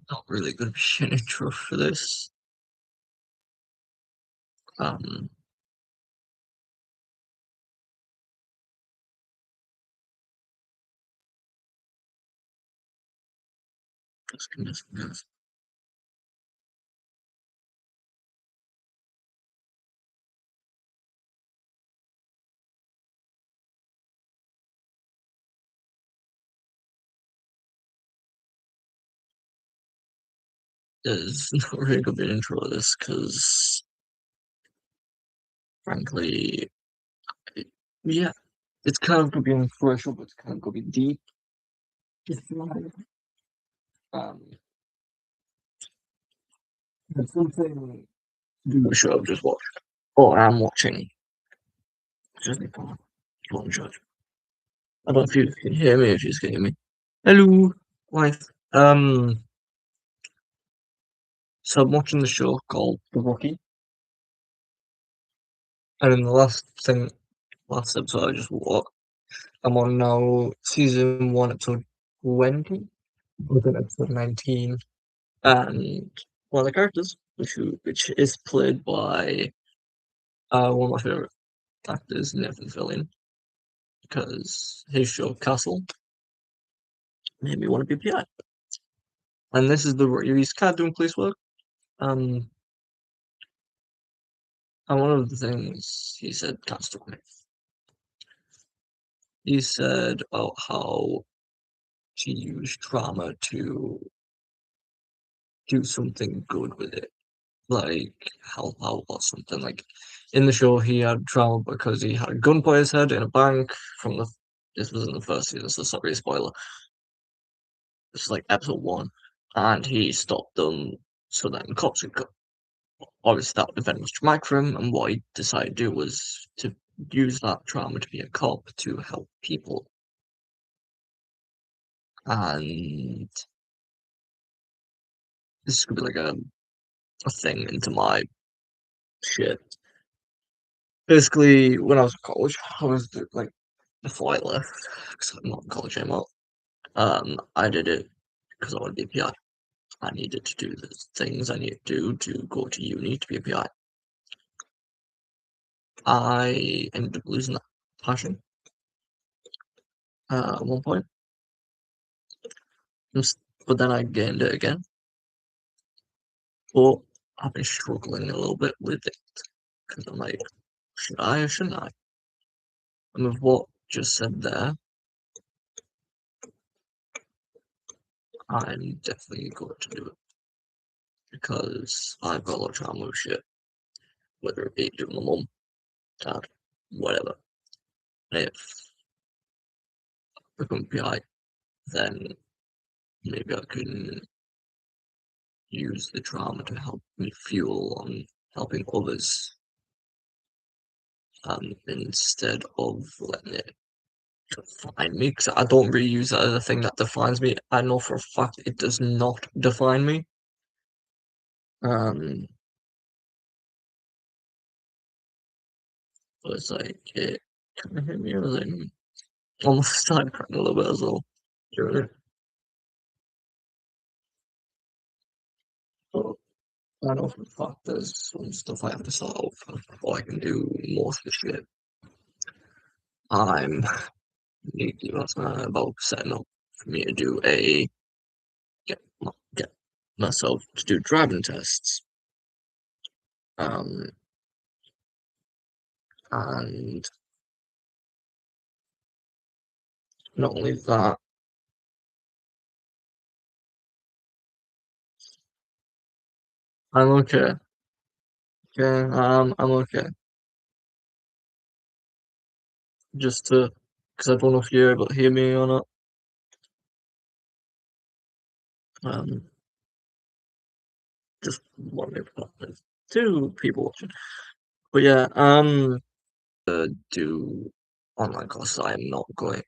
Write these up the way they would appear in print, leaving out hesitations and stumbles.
Not really gonna be an intro for this. Um, just there's not really gonna be an intro to this because, frankly, it, yeah, it's kind of gonna be inspirational, but it's kind of gonna be deep. If you want. Um, it's something to do with a show I've just watched, or I'm watching. Just one judge. I don't know if you can hear me. If you can hear me, hello, wife. So I'm watching the show called The Rookie, and in the last episode I just watched. I'm on now season one, episode 20, within episode 19, and one of the characters, which is played by one of my favorite actors, Nathan Fillion, because his show Castle made me want to be a PI. And this is he's kind of doing police work. Um, and one of the things he said kind of struck me. He said about how to use trauma to do something good with it, like help out or something. Like in the show, he had trauma because he had a gun by his head in a bank from the. This was in the first season, so sorry, spoiler. It's like episode one, and he stopped them so that cops could come. Obviously, that event was traumatic for him, and what he decided to do was to use that trauma to be a cop to help people. And this could be like a thing into my shit. Basically, when I was in college, I was like before I left, because I'm not in college anymore. I did it because I wanted to be a PI. I needed to do the things I needed to do to go to uni to be a PI. I ended up losing that passion at one point, but then I gained it again. But I've been struggling a little bit with it because I'm like, should I or shouldn't I? And with what just said there, I'm definitely going to do it because I've got a lot of trauma with shit, whether it be to my mum, dad, whatever. And if I become a PI, then maybe I can use the trauma to help me fuel on helping others, instead of letting it define me. Because I don't really use that as a thing that defines me. I know for a fact it does not define me. Um, but it's like it kind of hit me. I was like, almost started crying a little bit as well during it. But I know for a fact there's some stuff I have to solve before I can do most of the shit. I'm neatly about setting up for me to do get myself to do driving tests. Um, and not only that, I'm okay. Okay, I'm okay. Just to, because I don't know if you're able to hear me or not. Um, just one maybe there's two people watching. But yeah, do online classes. I am not going.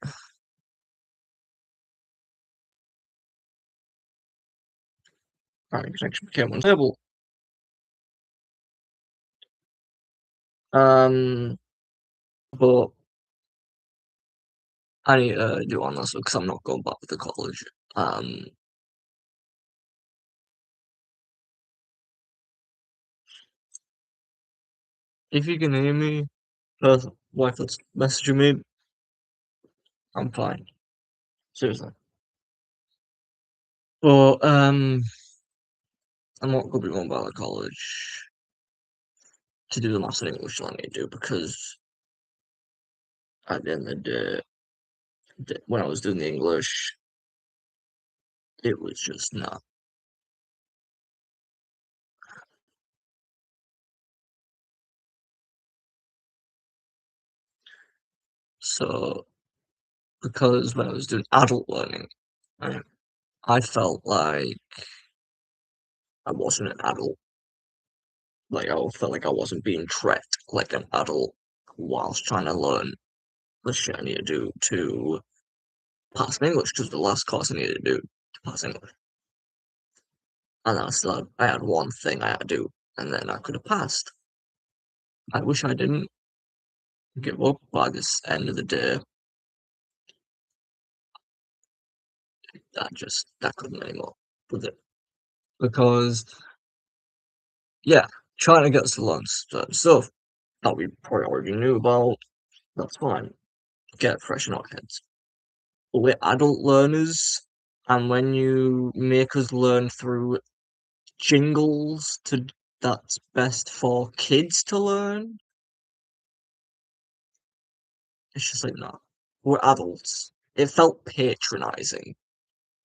Connection became unstable. Um, but I need to do online stuff because I'm not going back to college. Um, If you can hear me, the wife that's messaging me, I'm fine. Seriously. But I'm not gonna be going back to college to do the maths and English that I need to do because at the end of the day, when I was doing the English, it was just not. So because when I was doing adult learning, I, I felt like I wasn't an adult. Like I felt like I wasn't being tracked like an adult whilst trying to learn the shit I need to do to pass my English because the last course I needed to do to pass English. And I still I had one thing I had to do, and then I could have passed. I wish I didn't give up by this end of the day. That couldn't anymore with it because yeah, trying to get us to learn certain stuff that we probably already knew about. That's fine. Get fresh in our heads. But we're adult learners, and when you make us learn through jingles to that's best for kids to learn, it's just like no. We're adults. It felt patronizing.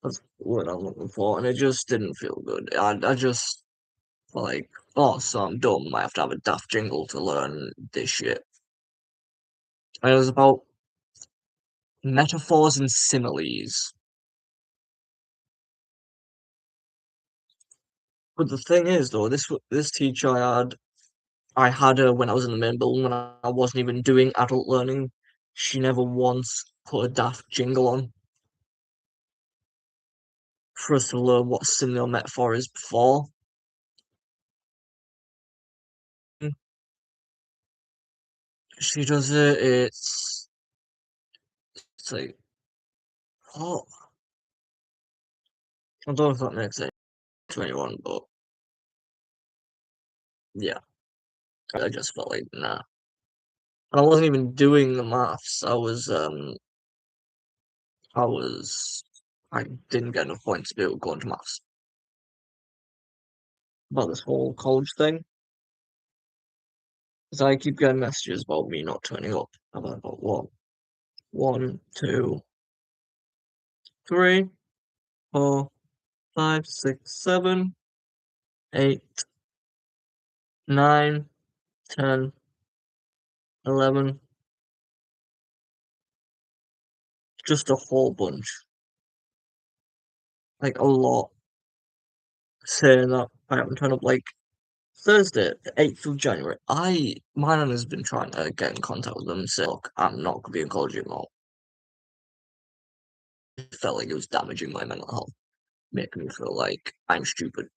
That's what I'm looking for, and it just didn't feel good. I just like, oh, so I'm dumb. I have to have a daft jingle to learn this shit. And it was about metaphors and similes. But the thing is, though, this teacher I had her when I was in the main building when I wasn't even doing adult learning. She never once put a daft jingle on for us to learn what simile or metaphor is before. She does it. It's like, oh, I don't know if that makes sense to anyone, but yeah, I just felt like nah. And I wasn't even doing the maths. I was, I didn't get enough points to be able to go into maths. About this whole college thing, because I keep getting messages about me not turning up. I'm like, about what? One, two, three, four, five, six, seven, eight, nine, 10, 11, just a whole bunch. Like a lot saying that I haven't turned up like Thursday, the 8th of January. My nan has been trying to get in contact with them and say, look, I'm not gonna be in college anymore. It felt like it was damaging my mental health, making me feel like I'm stupid,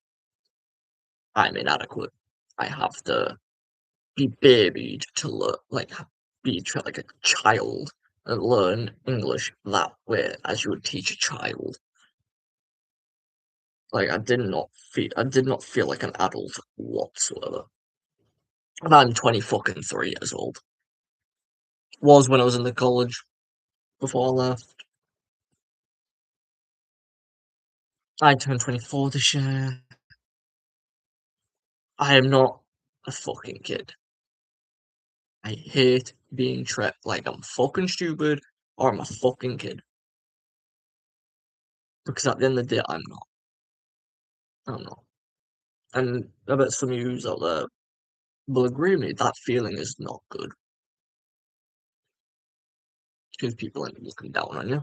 I'm inadequate. I have to be babied to learn, like be treated like a child and learn English that way as you would teach a child. Like I did not feel like an adult whatsoever. And I'm 20 fucking 3 years old. Was when I was in the college before I left. I turned 24 this year. I am not a fucking kid. I hate being treated like I'm fucking stupid or I'm a fucking kid. Because at the end of the day, I'm not. I'm not. And I bet some of yous out there will agree with me. That feeling is not good. Because people end up looking down on you.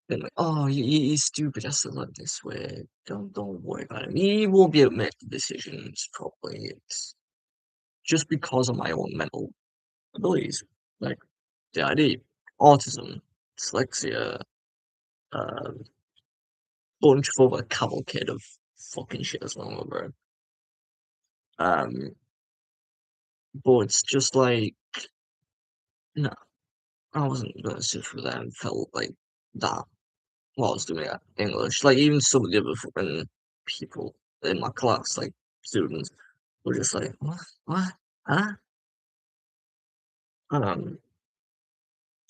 Being like, oh, you're stupid. Has to learn this way. Don't worry about it. He won't be able to make the decisions properly. It's just because of my own mental abilities, like DID, autism, dyslexia, a bunch of other cavalcade of fucking shit as well, bro. Um, but it's just like, no, I wasn't gonna sit through that and felt like that while I was doing English. Like even some of the other fucking people in my class, like students, were just like, what? What? Ah,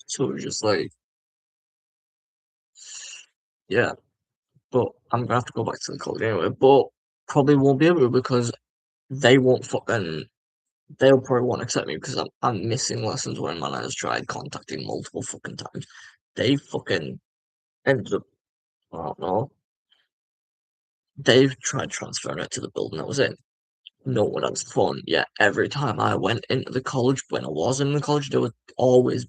so it was just like, yeah, but I'm gonna have to go back to the college anyway, but probably won't be able to because they won't fucking, they'll probably won't accept me because I'm missing lessons when my has tried contacting multiple fucking times. They fucking ended up, I don't know, they've tried transferring it to the building I was in. No one has phone. Yet every time I went into the college, when I was in the college, there would always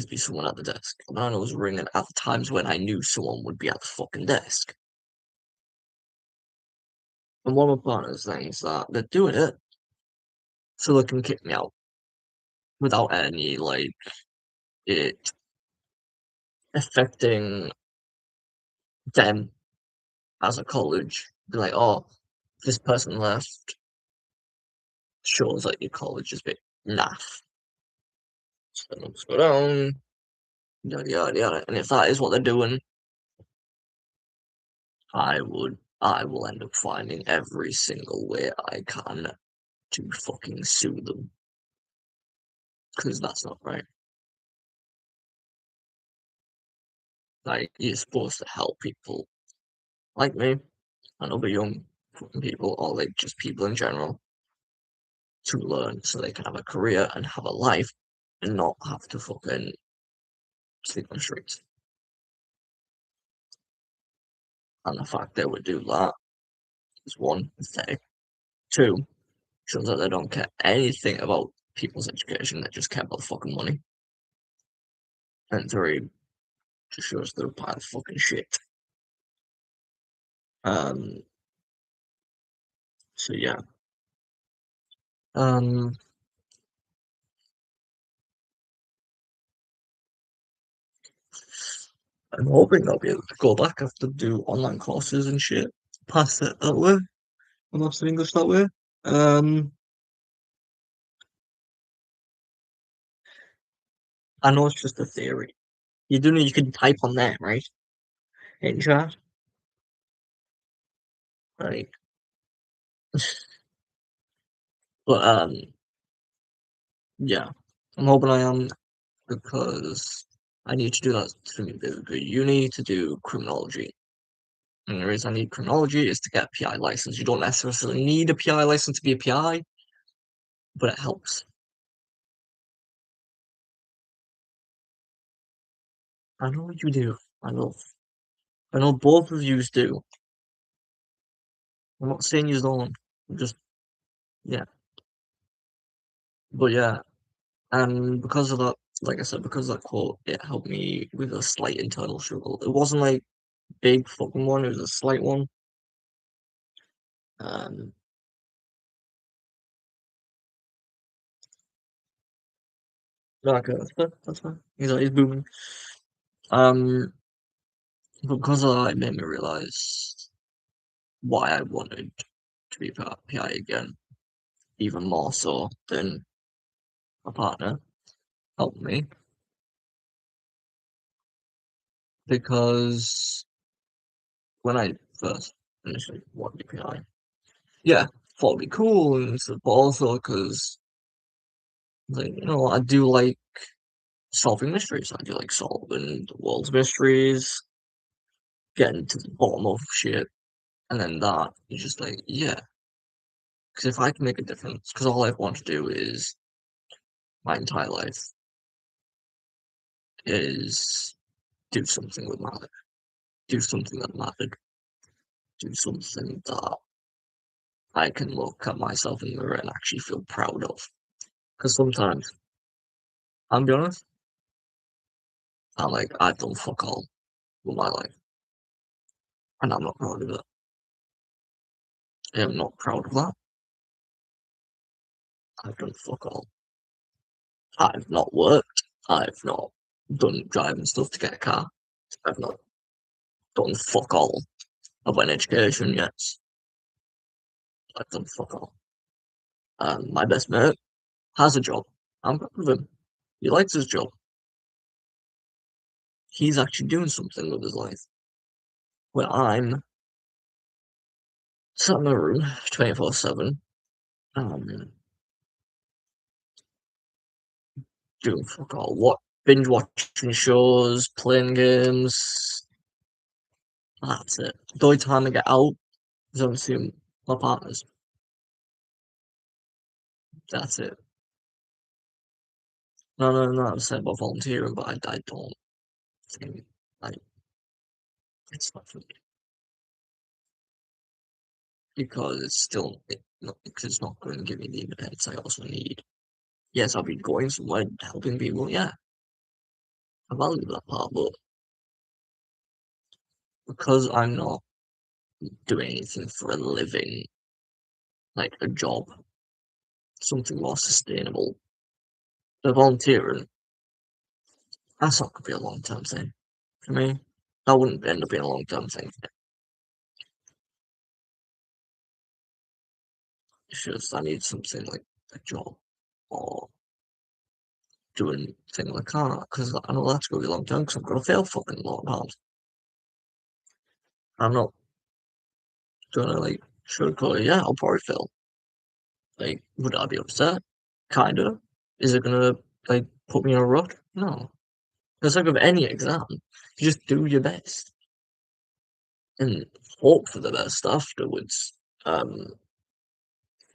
be someone at the desk. And I was ringing at the times when I knew someone would be at the fucking desk. And one of my partners thinks that they're doing it so they can kick me out without any, like, it affecting them as a college. Be like, oh, this person left shows that your college is a bit naff. So then I'll just go down, yada yada yada. And if that is what they're doing, I will end up finding every single way I can to fucking sue them. Because that's not right. Like, you're supposed to help people like me and other young fucking people, or like just people in general, to learn so they can have a career and have a life and not have to fucking sleep on the streets. And the fact they would do that is one, pathetic. Two, shows that they don't care anything about people's education, they just care about the fucking money. And three, just shows they're a pile of fucking shit. Um, so yeah. Um, I'm hoping I'll be able to go back after do online courses and shit. Pass it that way. And master English that way. Um, I know it's just a theory. You do know you can type on there, right? In chat. Right. But yeah. I'm hoping I am because I need to do that to the uni to do criminology. And the reason I need criminology is to get a PI license. You don't necessarily need a PI license to be a PI, but it helps. I know you do. I know. I know both of yous do. I'm not saying you don't. I'm just yeah. But yeah, and because of that, like I said, because of that quote, it helped me with a slight internal struggle. It wasn't like big fucking one, it was a slight one. Um no, okay, that's fair, that's fine. He's booming. Um but because of that it made me realise why I wanted to be PI again, even more so than a partner helped me. Because when I first initially wanted to be PI, yeah, thought it'd be cool and stuff, but also because like, I do like solving mysteries. I do like solving the world's mysteries, getting to the bottom of shit, and then that is just like, yeah. Because if I can make a difference, because all I want to do is my entire life is do something with my life, do something that mattered, do something that I can look at myself in the mirror and actually feel proud of. Because sometimes, I'll be honest, I'm like, I've done fuck all with my life, and I'm not proud of it. I am not proud of that. I've done fuck all. I've not worked. I've not done driving stuff to get a car. I've not done fuck all. I've went education, yes. I've done fuck all. And my best mate has a job. I'm proud of him. He likes his job. He's actually doing something with his life. Where I'm sat in my room 24/7, um, doing fuck all. What binge watching shows, playing games. That's it. The only time I get out is when I see my partners. That's it. No, no, no. I'm saying about volunteering, but I don't think like it's not for me because it's still not because it's not going to give me the independence I also need. Yes, I'll be going somewhere helping people. Yeah, I value that part, but because I'm not doing anything for a living, like a job, something more sustainable, the volunteering, that's not going to be a long term thing for me. That wouldn't end up being a long term thing. It's just I need something like a job or doing thing like that because I know that's going to be long term because I'm going to fail fucking a lot of times. I'm not going to like sugarcoat it. Yeah, I'll probably fail. Like, would I be upset? Kind of. Is it going to like put me in a rut? No. It's like with any exam, you just do your best and hope for the best afterwards. Um,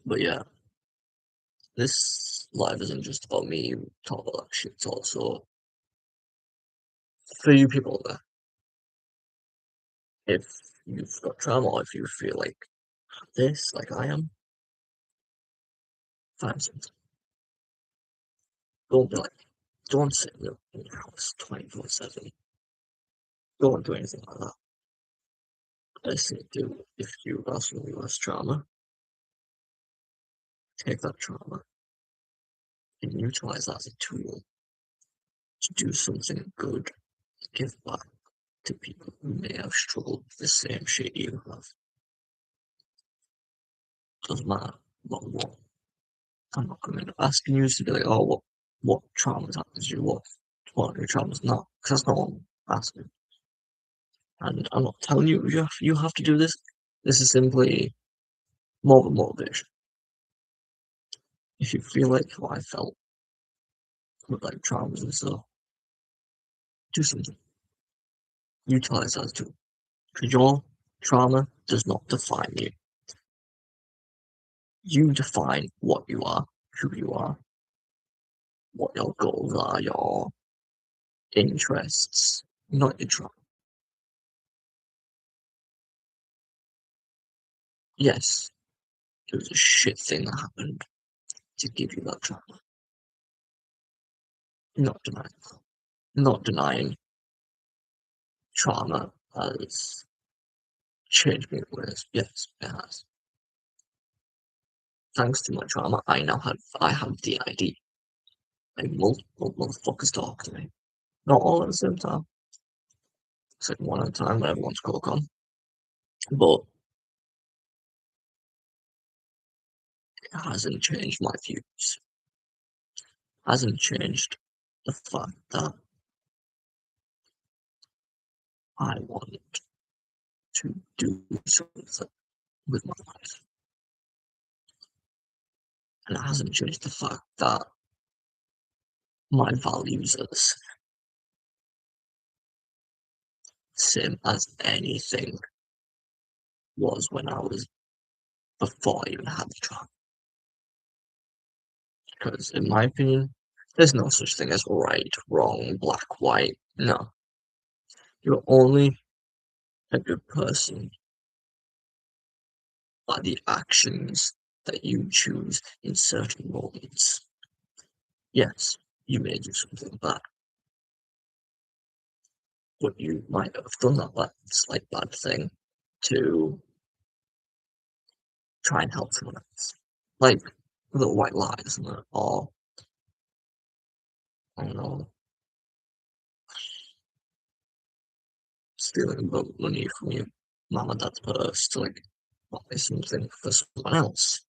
but yeah, this life isn't just about me talking about that shit. It's also for you people there. If you've got trauma, or if you feel like this, like I am, find something. Don't be like, don't sit in your house 24/7. Don't do anything like that. Best thing to do if you are feeling less trauma, take that trauma and utilize that as a tool to do something good, give back to people who may have struggled with the same shit you have. Doesn't matter what. I'm not coming up asking you to be like, oh, what traumas happened to you? What are your traumas? No, because that's not what I'm asking. And I'm not telling you you have to do this. This is simply more of a motivation. If you feel like how I felt with like traumas and stuff, do something. Utilize that too. Because your trauma does not define you. You define what you are, who you are, what your goals are, your interests, not your trauma. Yes, it was a shit thing that happened to give you that trauma. Not denying, not denying trauma has changed me in ways. Yes, it has. Thanks to my trauma, I have the ID. Like multiple motherfuckers talk to me. Not all at the same time. It's like one at a time when everyone's called on. But it hasn't changed my views. Hasn't changed the fact that I want to do something with my life. And it hasn't changed the fact that my values are the same as anything was when I was before I even had the trauma. Because in my opinion, there's no such thing as right, wrong, black, white. No. You're only a good person by the actions that you choose in certain moments. Yes, you may do something bad, but you might have done that slight bad thing to try and help someone else. Like little white lies, or I don't know, stealing money from your mum and dad's purse to like buy something for someone else.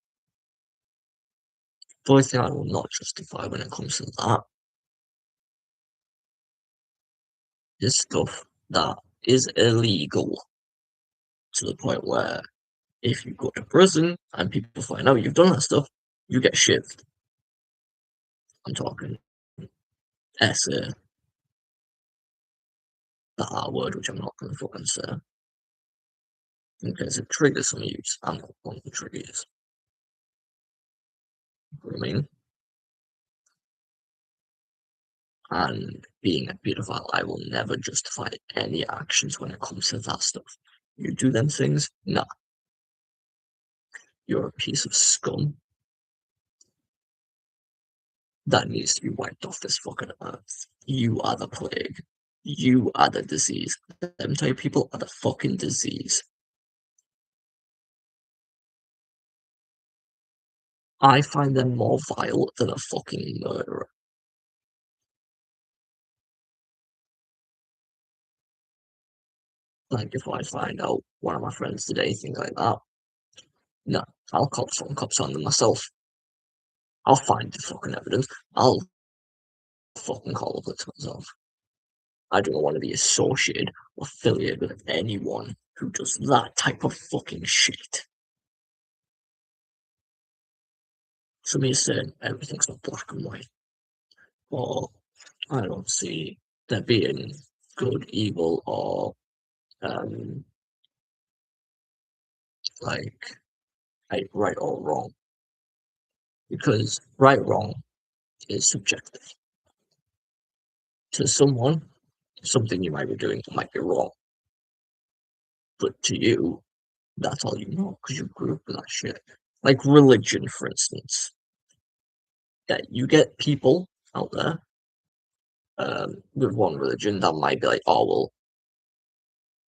The only thing I will not justify when it comes to that is stuff that is illegal to the point where if you go to prison and people find out you've done that stuff, you get shivved. I'm talking. essay, the R word, which I'm not gonna fucking say, because it triggers some use. I'm not one of the triggers. You know what I mean? And being a pedophile, I will never justify any actions when it comes to that stuff. You do them things, nah, you're a piece of scum that needs to be wiped off this fucking earth. You are the plague. You are the disease. Them type of people are the fucking disease. I find them more vile than a fucking murderer. Like if I find out one of my friends today, things like that, no, I'll cops on them myself. I'll find the fucking evidence. I'll fucking call the police myself. I don't want to be associated or affiliated with anyone who does that type of fucking shit. So me saying everything's not black and white, or I don't see there being good, evil, or um, like right or wrong, because right wrong is subjective. To someone, something you might be doing might be wrong, but to you, that's all you know because you grew up with that shit. Like religion, for instance, that you get people out there with one religion that might be like, oh well,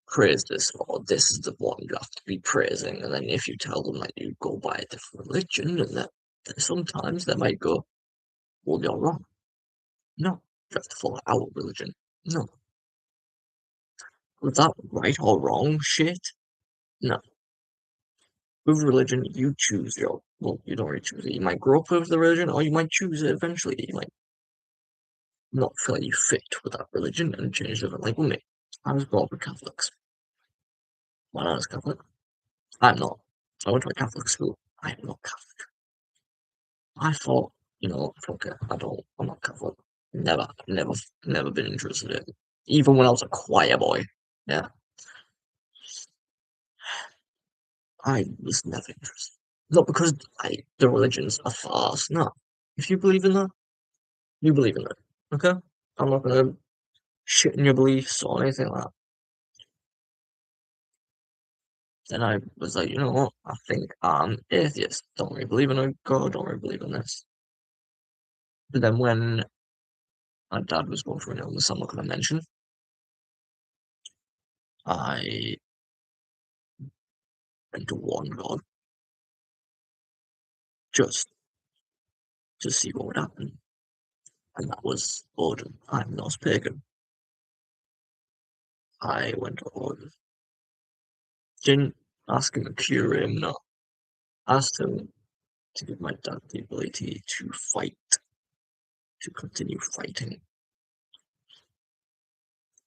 praise this or this is the one you have to be praising, and then if you tell them that you go by a different religion, and that then sometimes they might go, well, you're wrong. No, you have to follow our religion. No, with that right or wrong shit. No, with religion, you choose your. Well, you don't really choose it. You might grow up with the religion, or you might choose it eventually. You might not feel like you fit with that religion and change it. Like with me, I was brought up with Catholics. When I was Catholic, I'm not. I went to a Catholic school. I am not Catholic. I thought, fuck it. I'm not Catholic. Never been interested in it. Even when I was a choir boy. Yeah, I was never interested. Not because the religion's a farce. No. If you believe in that, you believe in it. Okay? I'm not gonna shit in your beliefs or anything like that. Then I was like, you know what? I think I'm atheist. Don't really believe in a God, don't really believe in this. But then when my dad was going through an illness I'm not gonna mention, I went to one God just to see what would happen. And that was Odin. I'm not pagan. I went to Odin. Didn't ask him to cure him, no. Asked him to give my dad the ability to fight, to continue fighting.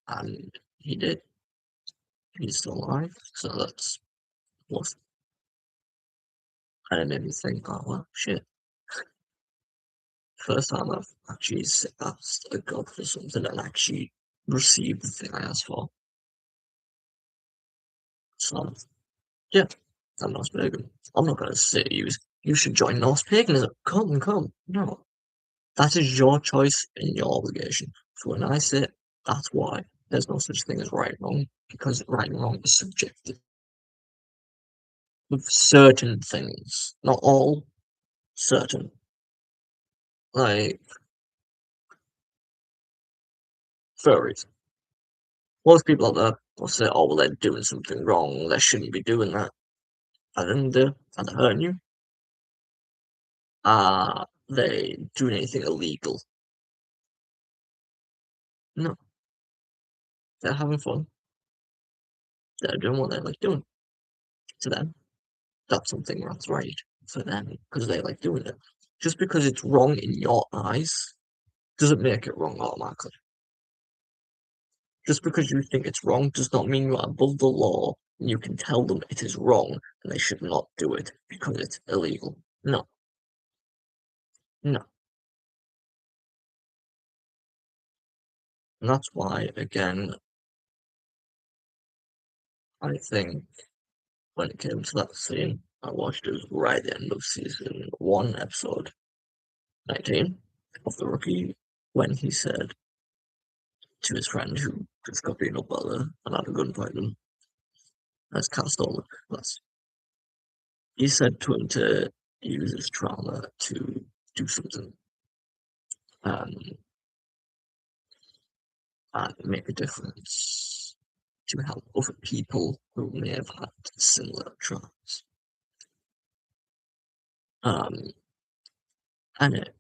And he did. He's still alive, so that's plus. And it made me think, oh well, shit. First time I've actually asked a god for something and actually received the thing I asked for. So yeah, I'm Norse pagan. I'm not gonna say you should join Norse paganism. Come, come. No. That is your choice and your obligation. So when I say that's why there's no such thing as right and wrong, because right and wrong is subjective. With certain things. Not all, certain. Like furries. Most people out there will say, oh well they're doing something wrong, they shouldn't be doing that. And are they hurting you? Are they doing anything illegal? No. They're having fun. They're doing what they like doing. To them, that's something that's right for them because they like doing it. Just because it's wrong in your eyes doesn't make it wrong automatically. Just because you think it's wrong does not mean you are above the law and you can tell them it is wrong and they should not do it because it's illegal. No, no. And that's why, again, I think when it came to that scene, I watched it right at the end of season 1, episode 19 of The Rookie, when he said to his friend who just got beaten up by the and had a gunfight and has cast all the class. He said to him to use his trauma to do something um, and make a difference to help other people who may have had similar traumas. Um, and it,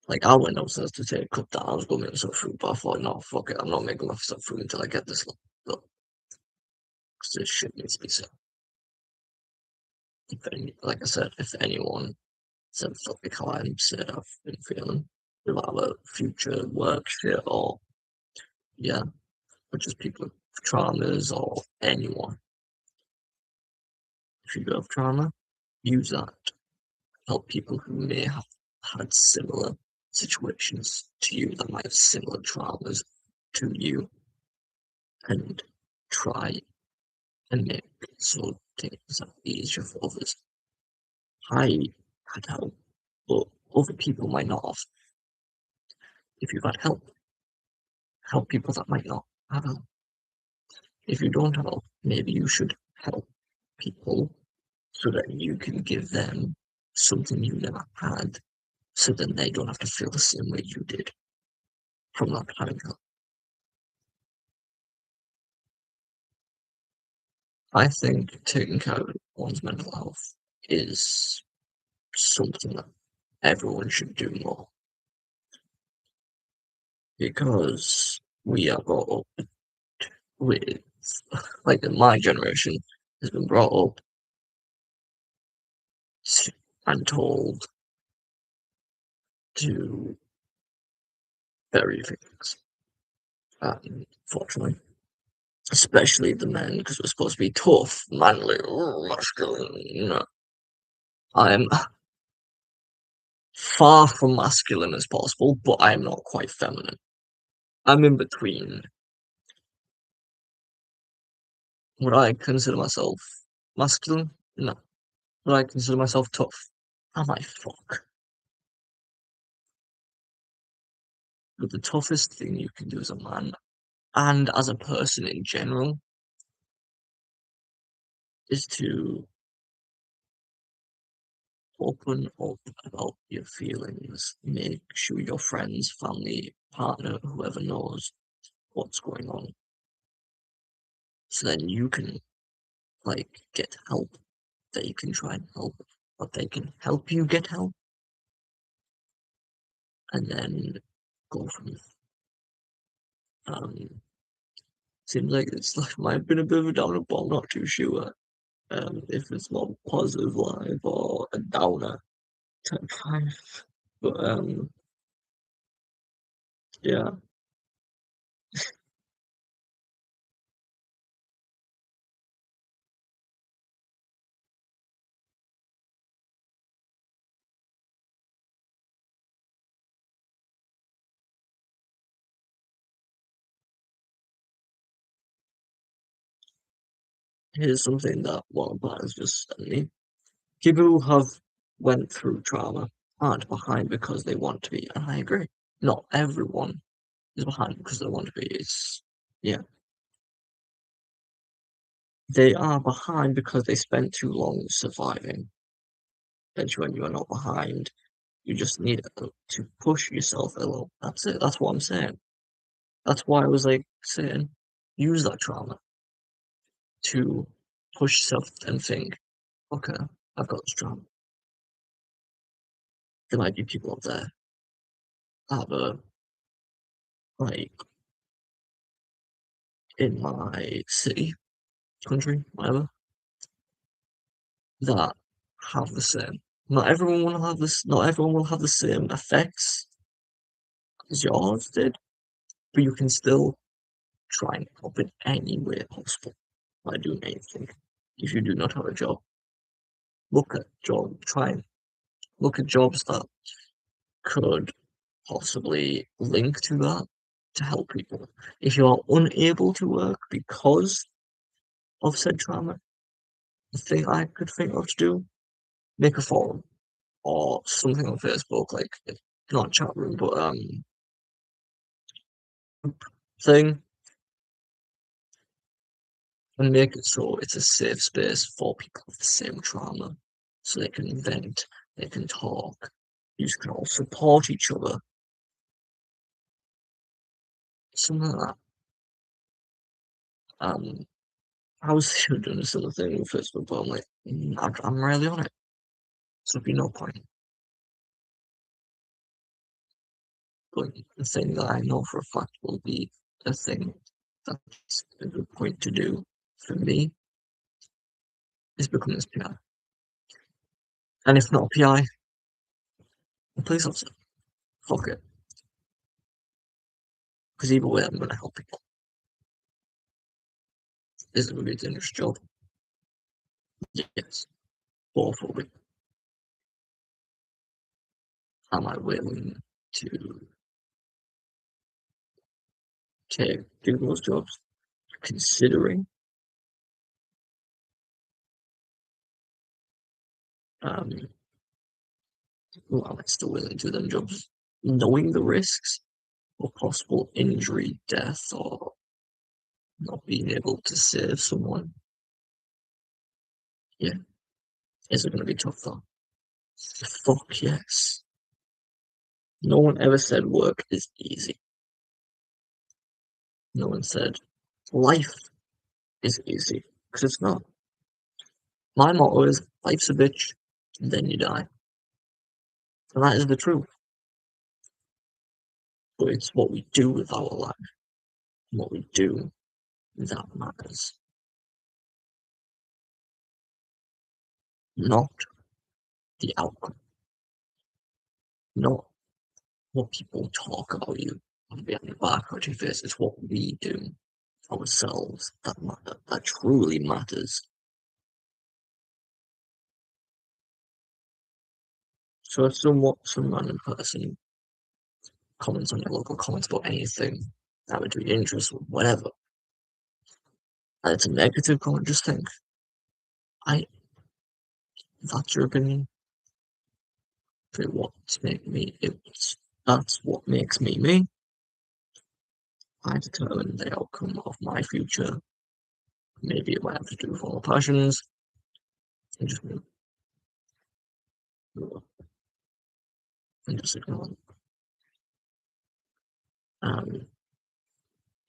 like, I went upstairs to take a cup down. I was going to make myself food, but I thought, no, fuck it, I'm not making myself food until I get this look, because this shit needs to be said. Like I said, if anyone said felt like how I'm said I've been feeling about a future work shit or yeah, or just people with traumas or anyone. If you do have trauma, use that to help people who may have had similar situations to you that might have similar traumas to you and try and make so things that easier for others. I had help, but other people might not have. If you've had help, help people that might not have help. If you don't help, maybe you should help people so that you can give them something you never had, so then they don't have to feel the same way you did from not having help. I think taking care of one's mental health is something that everyone should do more because we are brought up with, like my generation has been brought up and told to bury things, unfortunately. Especially the men, because we're supposed to be tough, manly, masculine. I'm far from masculine as possible, but I'm not quite feminine. I'm in between. Would I consider myself masculine? No. Would I consider myself tough? Am I fuck? But the toughest thing you can do as a man, and as a person in general, is to open up about your feelings. Make sure your friends, family, partner, whoever knows what's going on. So then you can like get help. They can try and help, but they can help you get help, and then go from there. Seems like it's like might have been a bit of a downer, but I'm not too sure. If it's more positive vibe or a downer type vibe. But yeah, here's something that one of mine has just sent me. People who have went through trauma aren't behind because they want to be, and I agree. Not everyone is behind because they want to be. It's yeah, they are behind because they spent too long surviving. And when you are not behind, you just need to push yourself a little. That's it. That's what I'm saying. That's why I was like saying, use that trauma to push yourself and think, okay, I've got this trauma. There might be people up there that have a like in my city, country, whatever, that have the same. Not everyone will have this. Not everyone will have the same effects as yours did, but you can still try and help in any way possible by doing anything. If you do not have a job, look at job. Try and look at jobs that could. possibly link to that to help people. If you are unable to work because of said trauma, the thing I could think of to do, make a forum or something on Facebook, like not a chat room, but thing, and make it so it's a safe space for people with the same trauma, so they can vent, they can talk, you can all support each other, something like that. I was doing this other thing with Facebook, but I'm like, I'm rarely on it, so there'd be no point. But the thing that I know for a fact will be a thing that's a good point to do for me is become this PI. And if not a PI, a police officer. Fuck it. Because either way, I'm going to help people. This is going to be a dangerous job. Yes. Both will be. Am I willing to do those jobs? Considering, um, well, am I still willing to do them jobs? Knowing the risks or possible injury, death, or not being able to save someone. Yeah. Is it going to be tough though? Fuck yes. No one ever said work is easy. No one said life is easy. Because it's not. My motto is life's a bitch, and then you die. And that is the truth. But it's what we do with our life, what we do that matters. Not the outcome. Not what people talk about you behind your back or to your face. It's what we do ourselves that matter, that truly matters. So if some random person comments on your local comments about anything that would be interest or whatever, and it's a negative comment, just think, I that's your opinion. For what's make me that's what makes me me. I determine the outcome of my future. Maybe it might have to do with all passions and just ignore them. Um,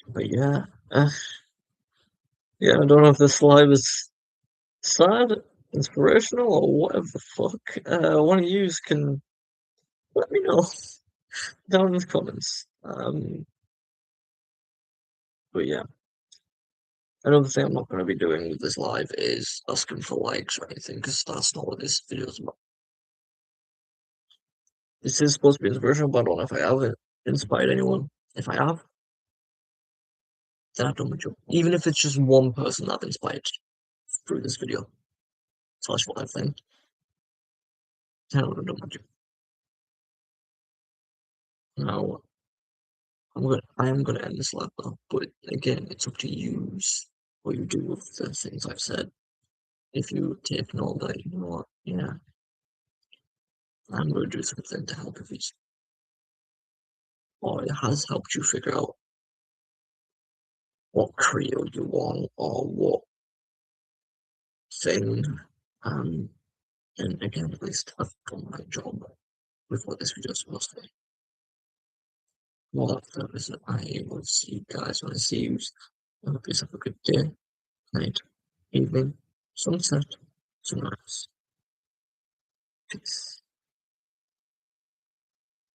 but yeah, yeah, I don't know if this live is sad, inspirational, or whatever the fuck. One of you can let me know down in the comments. But yeah, another thing I'm not going to be doing with this live is asking for likes or anything, because that's not what this video is about. This is supposed to be inspirational, but I don't know if I have inspired anyone. If I have, then I've done my job. Even if it's just one person I've inspired through this video, slash what I think, then I would have done my job. Now, I am gonna end this live though, but again, it's up to you what you do with the things I've said. If you take note that, you know what, yeah, I'm gonna do something to help you, or it has helped you figure out what career you want or what thing. Um, and again, at least I've done my job with what this video is supposed to be. Well, that purpose, I will see you guys when I see you. I hope you have a good day, night, evening, sunset, sunrise. Peace.